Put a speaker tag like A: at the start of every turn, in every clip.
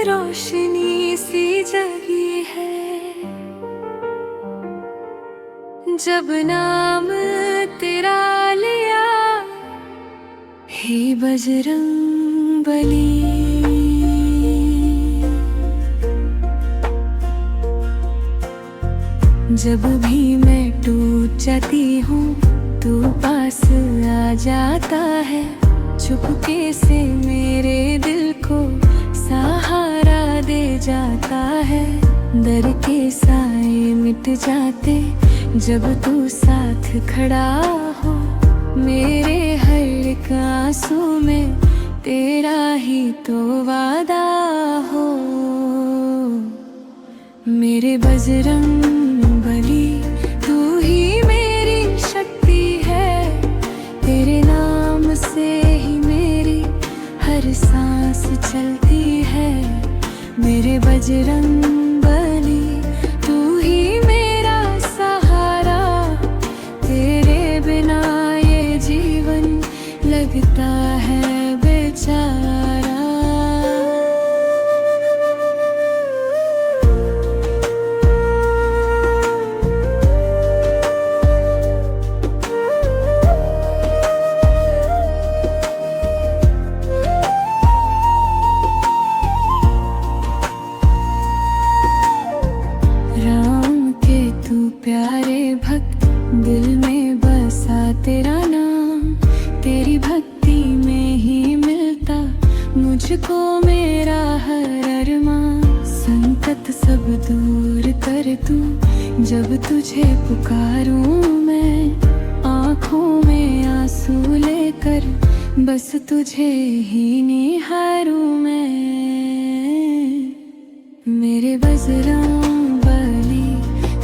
A: रोशनी सी जगी है। जब नाम तेरा लिया, हे बजरंग बली। जब भी मैं टूट जाती हूँ, तू पास आ जाता है। चुपके से मेरे दिल को सहारा दे जाता है। डर के साए मिट जाते जब तू साथ खड़ा हो। मेरे हर एक आंसू में तेरा ही तो वादा हो। मेरे बजरंग बली, तू ही मेरी शक्ति है। तेरे नाम से ही मेरी हर सांस चलती है। मेरे बजरंग बली, तू ही मेरा सहारा। तेरे बिना ये जीवन लगता है बेचारा। प्यारे भक्त, दिल में बसा तेरा नाम। तेरी भक्ति में ही मिलता मुझको मेरा हर अरमान। संकट सब दूर कर तू, जब तुझे पुकारूं मैं। आँखों में आंसू लेकर बस तुझे ही निहारूं मैं। मेरे बजरंग बली,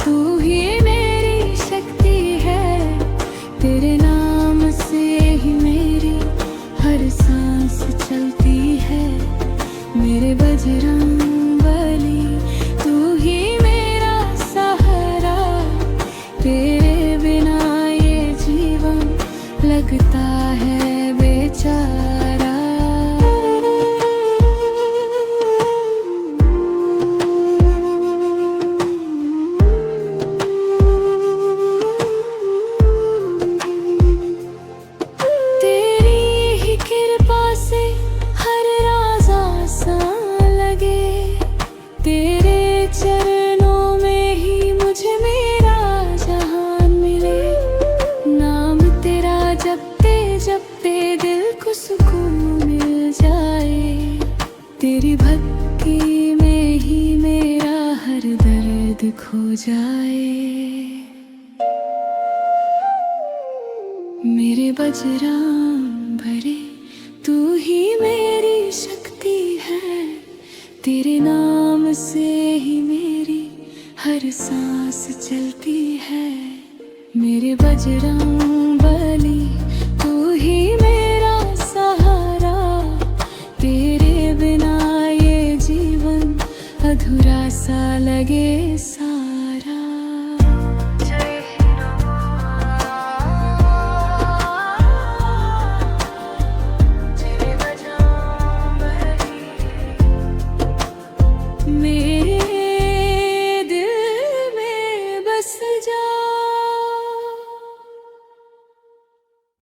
A: तू ही मेरी शक्ति है। तेरे नाम से ही मेरी हर सांस चलती है। मेरे बजरंग बली, तू ही मेरा सहारा। तेरे बिना ये जीवन लगता है बेचारा। तेरे चरणों में ही मुझे मेरा जहान मिले। नाम तेरा जपते जपते दिल को सुकून मिल जाए। तेरी भक्ति में ही मेरा हर दर्द खो जाए। मेरे बजरंग बली, तू ही मेरी शक्ति है। तेरे नाम से ही मेरी हर सांस चलती है। मेरे बजरंग बली, तू ही मेरा सहारा। तेरे बिना ये जीवन अधूरा सा लगे सारा। मेरे दिल में बस जा।